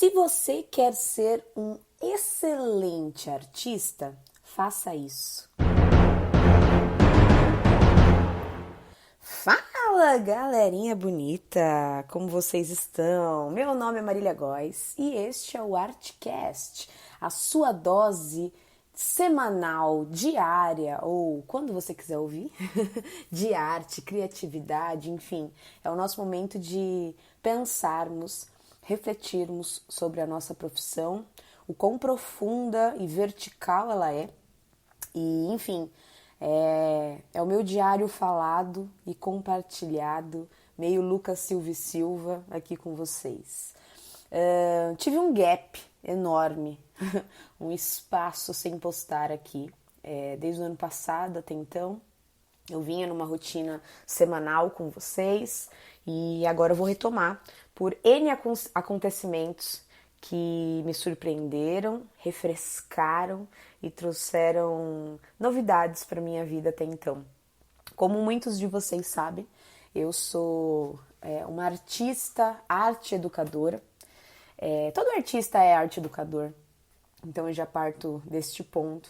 Se você quer ser um excelente artista, faça isso. Fala, galerinha bonita! Como vocês estão? Meu nome é Marília Góes e este é o Artcast, a sua dose semanal, diária ou quando você quiser ouvir, de arte, criatividade, enfim. É o nosso momento de pensarmos, refletirmos sobre a nossa profissão, o quão profunda e vertical ela é. E, enfim, é o meu diário falado e compartilhado, meio Lucas Silva e Silva aqui com vocês. Tive um gap enorme, um espaço sem postar aqui, desde o ano passado até então. Eu vinha numa rotina semanal com vocês e agora eu vou retomar por N acontecimentos que me surpreenderam, refrescaram e trouxeram novidades para minha vida até então. Como muitos de vocês sabem, eu sou uma artista, arte educadora. Todo artista é arte educador, então eu já parto deste ponto.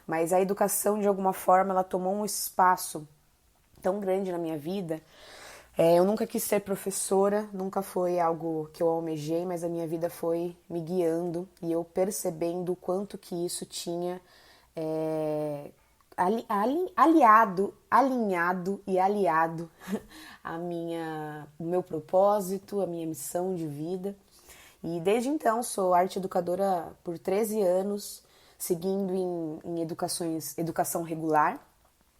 Mas a educação, de alguma forma, ela tomou um espaço tão grande na minha vida. Eu nunca quis ser professora, nunca foi algo que eu almejei, mas a minha vida foi me guiando e eu percebendo o quanto que isso tinha alinhado e aliado o meu propósito, a minha missão de vida. E desde então sou arte educadora por 13 anos, seguindo em educação regular,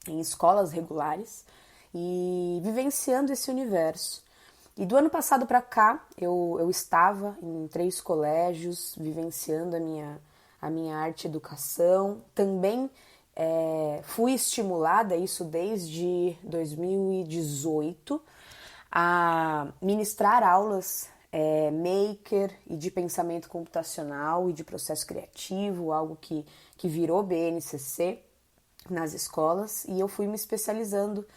em escolas regulares e vivenciando esse universo. E do ano passado para cá eu estava em 3 colégios vivenciando a minha arte educação. Também fui estimulada, isso desde 2018, a ministrar aulas maker e de pensamento computacional e de processo criativo, algo que virou BNCC nas escolas, e eu fui me especializando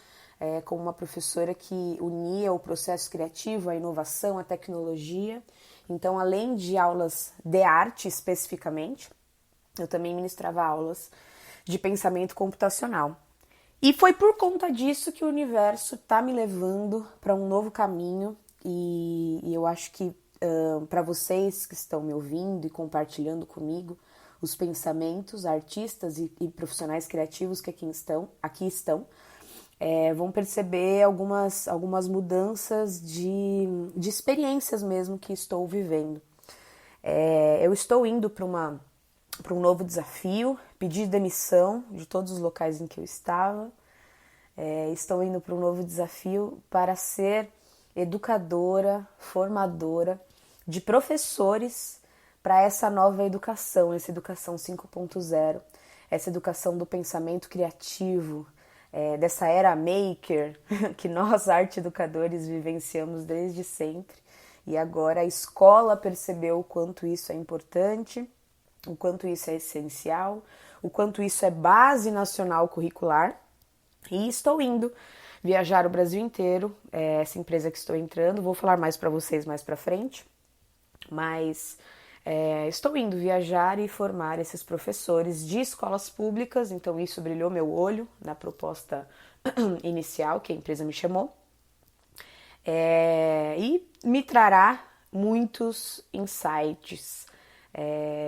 como uma professora que unia o processo criativo, a inovação, a tecnologia. Então, além de aulas de arte especificamente, eu também ministrava aulas de pensamento computacional. E foi por conta disso que o universo está me levando para um novo caminho e eu acho que para vocês que estão me ouvindo e compartilhando comigo os pensamentos, artistas e profissionais criativos que aqui estão vão perceber algumas mudanças de experiências mesmo que estou vivendo. Eu estou indo para um novo desafio, pedi demissão de todos os locais em que eu estava. Estou indo para um novo desafio para ser educadora, formadora de professores para essa nova educação, essa educação 5.0, essa educação do pensamento criativo, dessa era maker que nós, arte educadores, vivenciamos desde sempre. E agora a escola percebeu o quanto isso é importante, o quanto isso é essencial, o quanto isso é base nacional curricular. E estou indo viajar o Brasil inteiro, essa empresa que estou entrando, vou falar mais para vocês mais para frente, mas estou indo viajar e formar esses professores de escolas públicas, então isso brilhou meu olho na proposta inicial que a empresa me chamou, e me trará muitos insights,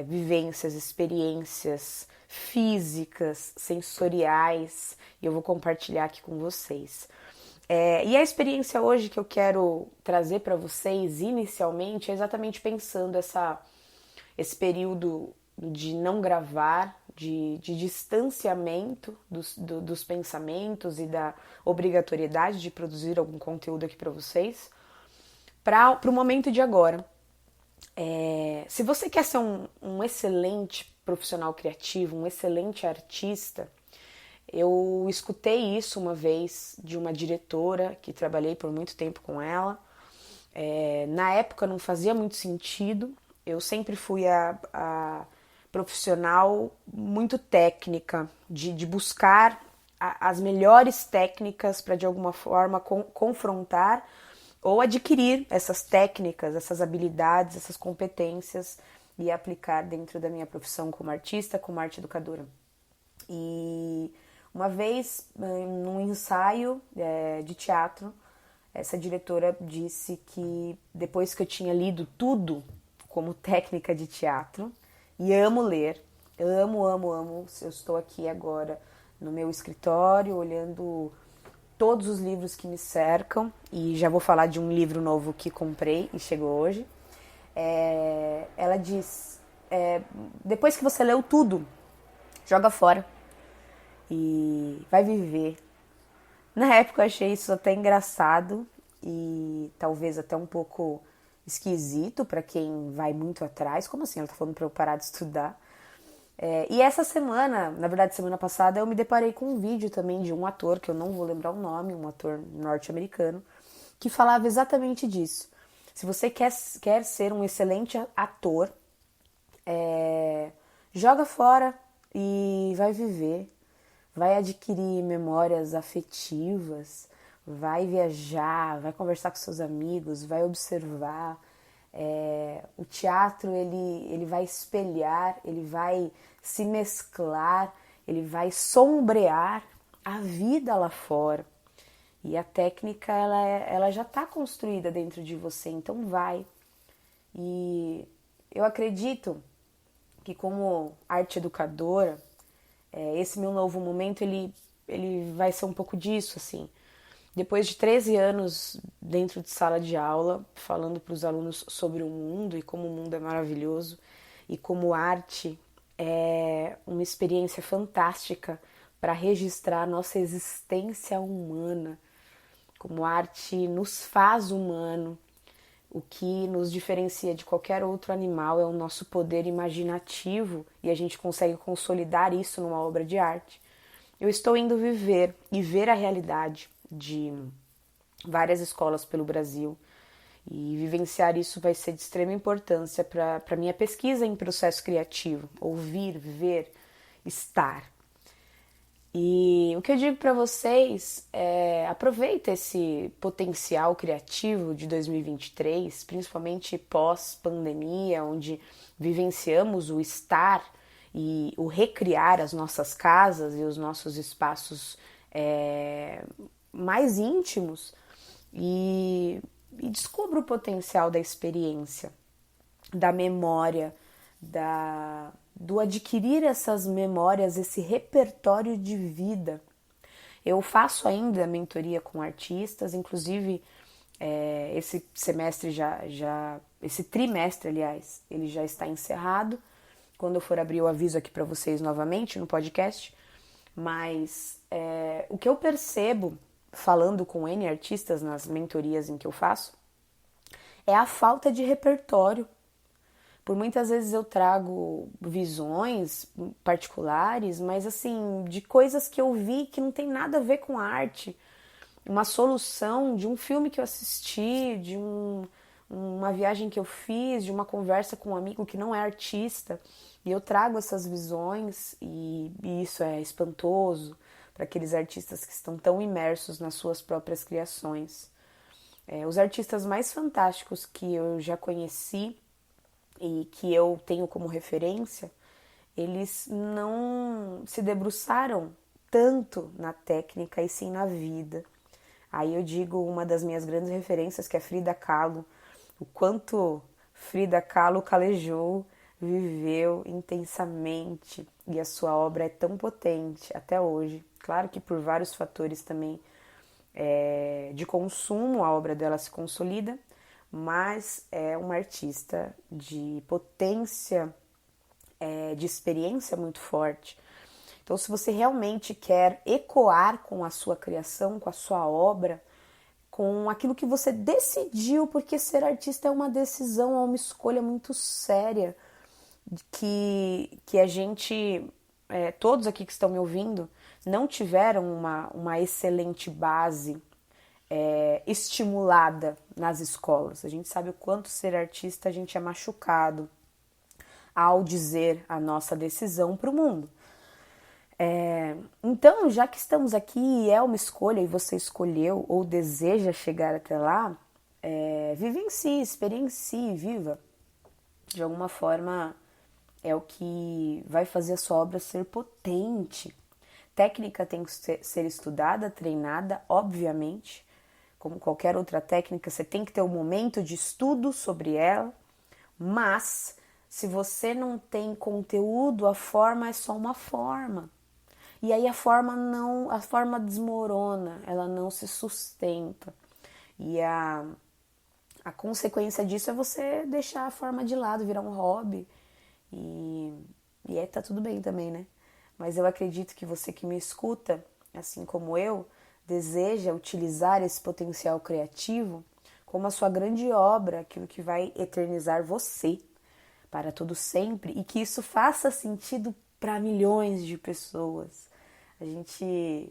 vivências, experiências físicas, sensoriais, e eu vou compartilhar aqui com vocês. E a experiência hoje que eu quero trazer para vocês inicialmente é exatamente pensando esse período de não gravar, de distanciamento dos pensamentos e da obrigatoriedade de produzir algum conteúdo aqui para vocês, para o momento de agora. Se você quer ser um excelente profissional criativo, um excelente artista, eu escutei isso uma vez de uma diretora que trabalhei por muito tempo com ela. Na época não fazia muito sentido, eu sempre fui a profissional muito técnica, de buscar as melhores técnicas para de alguma forma confrontar ou adquirir essas técnicas, essas habilidades, essas competências e aplicar dentro da minha profissão como artista, como arte educadora. E uma vez, num ensaio de teatro, essa diretora disse que depois que eu tinha lido tudo como técnica de teatro, e amo ler, amo, amo, amo, eu estou aqui agora no meu escritório olhando todos os livros que me cercam, e já vou falar de um livro novo que comprei e chegou hoje. Ela diz, depois que você leu tudo, joga fora e vai viver. Na época eu achei isso até engraçado e talvez até um pouco esquisito para quem vai muito atrás. Como assim? Ela tá falando para eu parar de estudar? E essa semana, na verdade semana passada, eu me deparei com um vídeo também de um ator, que eu não vou lembrar o nome, um ator norte-americano, que falava exatamente disso. Se você quer ser um excelente ator, joga fora e vai viver, vai adquirir memórias afetivas, vai viajar, vai conversar com seus amigos, vai observar. O teatro ele vai espelhar, ele vai se mesclar, ele vai sombrear a vida lá fora. E a técnica ela já está construída dentro de você, então vai. E eu acredito que como arte educadora, esse meu novo momento ele vai ser um pouco disso, assim. Depois de 13 anos dentro de sala de aula, falando para os alunos sobre o mundo e como o mundo é maravilhoso e como arte é uma experiência fantástica para registrar nossa existência humana, como arte nos faz humano. O que nos diferencia de qualquer outro animal é o nosso poder imaginativo e a gente consegue consolidar isso numa obra de arte. Eu estou indo viver e ver a realidade de várias escolas pelo Brasil e vivenciar isso vai ser de extrema importância para a minha pesquisa em processo criativo, ouvir, ver, estar. E o que eu digo para vocês é aproveita esse potencial criativo de 2023, principalmente pós-pandemia, onde vivenciamos o estar e o recriar as nossas casas e os nossos espaços mais íntimos e descubra o potencial da experiência, da memória, do adquirir essas memórias, esse repertório de vida. Eu faço ainda mentoria com artistas, inclusive esse semestre esse trimestre, aliás, ele já está encerrado. Quando eu for abrir, eu aviso aqui para vocês novamente no podcast. Mas o que eu percebo falando com N artistas nas mentorias em que eu faço é a falta de repertório. Por muitas vezes eu trago visões particulares, mas assim, de coisas que eu vi que não tem nada a ver com arte. Uma solução de um filme que eu assisti, de uma viagem que eu fiz, de uma conversa com um amigo que não é artista. E eu trago essas visões e isso é espantoso para aqueles artistas que estão tão imersos nas suas próprias criações. Os artistas mais fantásticos que eu já conheci e que eu tenho como referência, eles não se debruçaram tanto na técnica e sim na vida. Aí eu digo uma das minhas grandes referências, que é Frida Kahlo, o quanto Frida Kahlo calejou, viveu intensamente e a sua obra é tão potente até hoje. Claro que por vários fatores também de consumo a obra dela se consolida, mas é uma artista de potência, de experiência muito forte. Então, se você realmente quer ecoar com a sua criação, com a sua obra, com aquilo que você decidiu, porque ser artista é uma decisão, é uma escolha muito séria, que a gente, todos aqui que estão me ouvindo, não tiveram uma excelente base estimulada nas escolas. A gente sabe o quanto ser artista a gente é machucado ao dizer a nossa decisão para o mundo. Então, já que estamos aqui e é uma escolha e você escolheu ou deseja chegar até lá, vivencie, experiencie, viva. De alguma forma é o que vai fazer a sua obra ser potente. Técnica tem que ser estudada, treinada, obviamente. Como qualquer outra técnica, você tem que ter um momento de estudo sobre ela, mas se você não tem conteúdo, a forma é só uma forma. E aí a forma desmorona, ela não se sustenta. E a consequência disso é você deixar a forma de lado, virar um hobby. E aí tá tudo bem também, né? Mas eu acredito que você que me escuta, assim como eu, deseja utilizar esse potencial criativo como a sua grande obra, aquilo que vai eternizar você para todo sempre e que isso faça sentido para milhões de pessoas.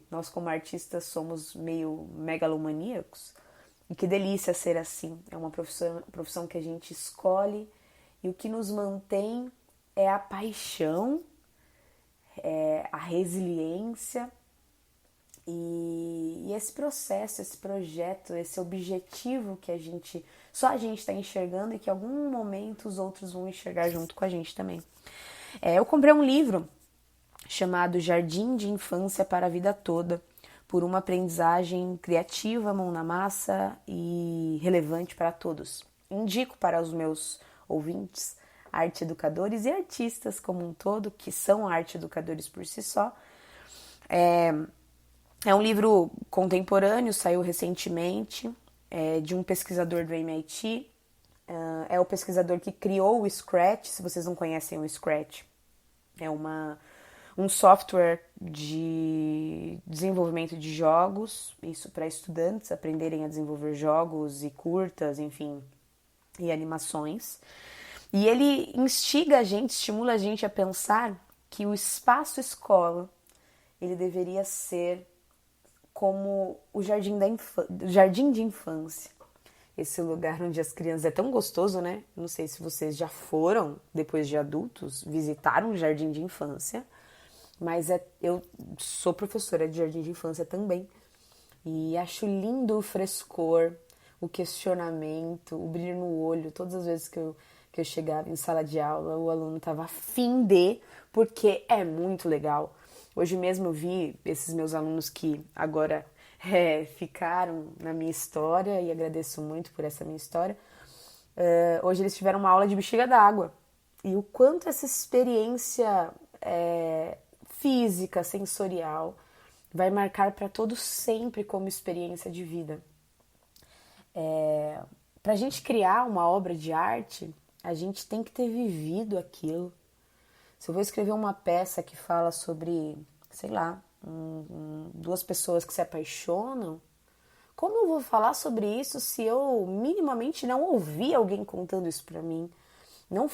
Nós como artistas somos meio megalomaníacos e que delícia ser assim. É uma profissão que a gente escolhe e o que nos mantém é a paixão, é a resiliência e esse processo, esse projeto, esse objetivo que só a gente está enxergando e que em algum momento os outros vão enxergar junto com a gente também. Eu comprei um livro chamado Jardim de Infância para a Vida Toda, por uma aprendizagem criativa, mão na massa e relevante para todos. Indico para os meus ouvintes, arte educadores e artistas como um todo, que são arte educadores por si só. É um livro contemporâneo, saiu recentemente, de um pesquisador do MIT. É o pesquisador que criou o Scratch, se vocês não conhecem o Scratch. É um software de desenvolvimento de jogos, isso para estudantes aprenderem a desenvolver jogos e curtas, enfim, e animações. E ele instiga a gente, estimula a gente a pensar que o espaço escola, ele deveria ser como o jardim de infância. Esse lugar onde as crianças... É tão gostoso, né? Não sei se vocês já foram, depois de adultos, visitar um jardim de infância. Mas eu sou professora de jardim de infância também. E acho lindo o frescor, o questionamento, o brilho no olho. Todas as vezes que eu chegava em sala de aula, o aluno estava afim porque é muito legal. Hoje mesmo eu vi esses meus alunos que agora ficaram na minha história e agradeço muito por essa minha história. Hoje eles tiveram uma aula de bexiga d'água. E o quanto essa experiência física, sensorial, vai marcar para todos sempre como experiência de vida. Para a gente criar uma obra de arte, a gente tem que ter vivido aquilo. Se eu vou escrever uma peça que fala sobre, sei lá, duas pessoas que se apaixonam, como eu vou falar sobre isso se eu minimamente não ouvi alguém contando isso para mim? Não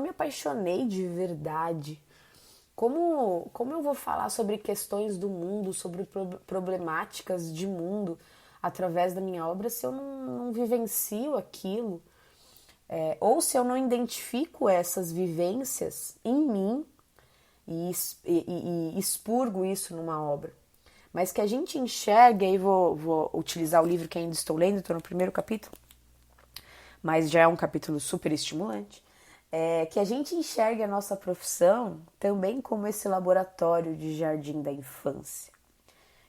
me apaixonei de verdade. Como eu vou falar sobre questões do mundo, sobre problemáticas de mundo através da minha obra se eu não vivencio aquilo? Ou se eu não identifico essas vivências em mim e expurgo isso numa obra. Mas que a gente enxergue, aí vou utilizar o livro que ainda estou lendo, estou no primeiro capítulo, mas já é um capítulo super estimulante, que a gente enxergue a nossa profissão também como esse laboratório de jardim da infância.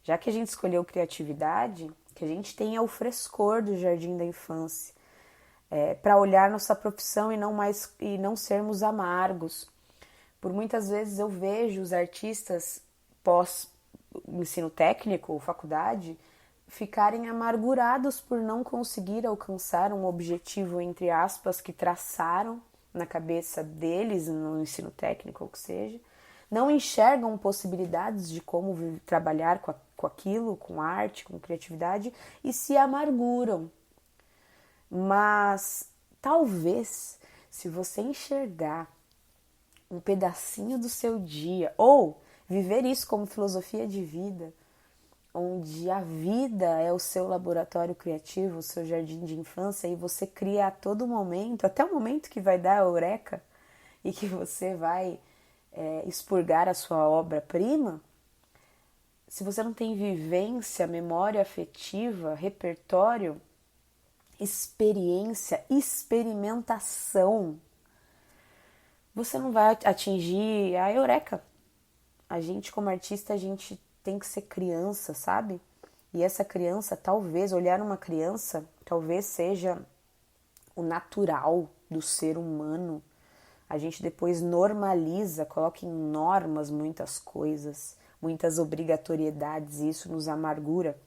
Já que a gente escolheu criatividade, que a gente tenha o frescor do jardim da infância, para olhar nossa profissão e não sermos amargos. Por muitas vezes eu vejo os artistas pós ensino técnico, faculdade, ficarem amargurados por não conseguir alcançar um objetivo, entre aspas, que traçaram na cabeça deles no ensino técnico, ou que seja, não enxergam possibilidades de como trabalhar com aquilo, com arte, com criatividade, e se amarguram. Mas talvez, se você enxergar um pedacinho do seu dia, ou viver isso como filosofia de vida, onde a vida é o seu laboratório criativo, o seu jardim de infância, e você cria a todo momento, até o momento que vai dar a eureka e que você vai expurgar a sua obra-prima, se você não tem vivência, memória afetiva, repertório, experiência, experimentação, você não vai atingir a eureka. A gente, como artista, a gente tem que ser criança, sabe? E essa criança, talvez, olhar uma criança, talvez seja o natural do ser humano. A gente depois normaliza, coloca em normas muitas coisas, muitas obrigatoriedades, e isso nos amargura.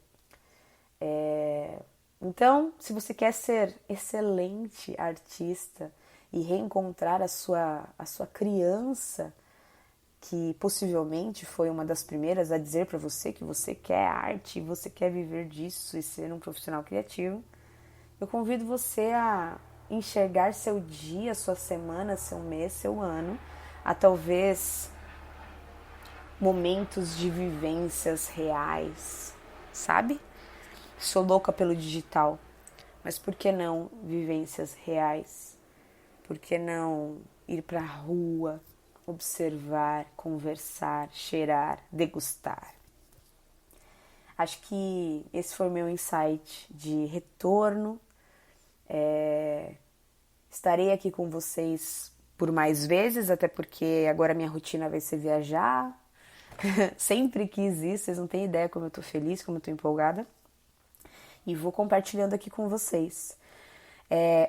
Então, se você quer ser excelente artista e reencontrar a sua criança, que possivelmente foi uma das primeiras a dizer para você que você quer arte, você quer viver disso e ser um profissional criativo, eu convido você a enxergar seu dia, sua semana, seu mês, seu ano, a talvez momentos de vivências reais, sabe? Sou louca pelo digital, mas por que não vivências reais? Por que não ir pra rua, observar, conversar, cheirar, degustar? Acho que esse foi o meu insight de retorno. Estarei aqui com vocês por mais vezes, até porque agora minha rotina vai ser viajar. Sempre quis isso, vocês não têm ideia como eu tô feliz, como eu tô empolgada. E vou compartilhando aqui com vocês.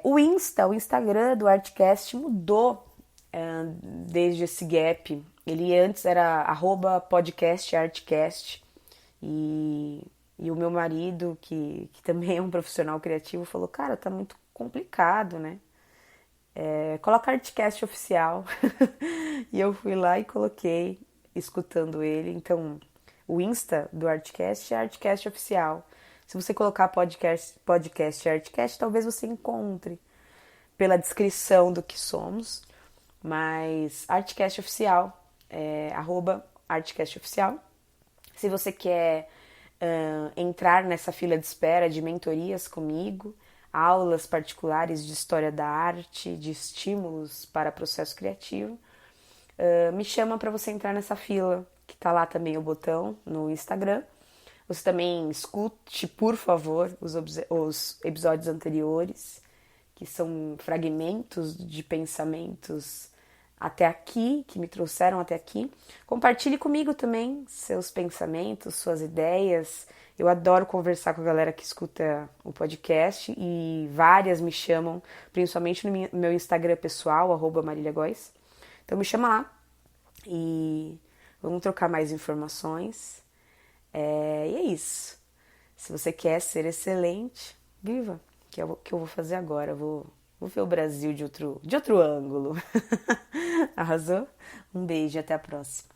O Instagram do Artcast mudou desde esse gap. Ele antes era @podcastartcast e o meu marido, que também é um profissional criativo, falou, cara, tá muito complicado, né? Coloca Artcast oficial. E eu fui lá e coloquei, escutando ele. Então, o Insta do Artcast é Artcast oficial. Se você colocar podcast Artcast, talvez você encontre pela descrição do que somos, mas Artcast oficial, @Artcast oficial. Se você quer entrar nessa fila de espera de mentorias comigo, aulas particulares de história da arte, de estímulos para processo criativo, me chama para você entrar nessa fila, que tá lá também o botão no Instagram. Você também escute, por favor, os episódios anteriores, que são fragmentos de pensamentos até aqui, que me trouxeram até aqui. Compartilhe comigo também seus pensamentos, suas ideias. Eu adoro conversar com a galera que escuta o podcast e várias me chamam, principalmente no meu Instagram pessoal, @mariliagóes. Então me chama lá e vamos trocar mais informações. E é isso. Se você quer ser excelente, viva, que é o que eu vou fazer agora. Vou ver o Brasil de outro ângulo. Arrasou? Um beijo e até a próxima.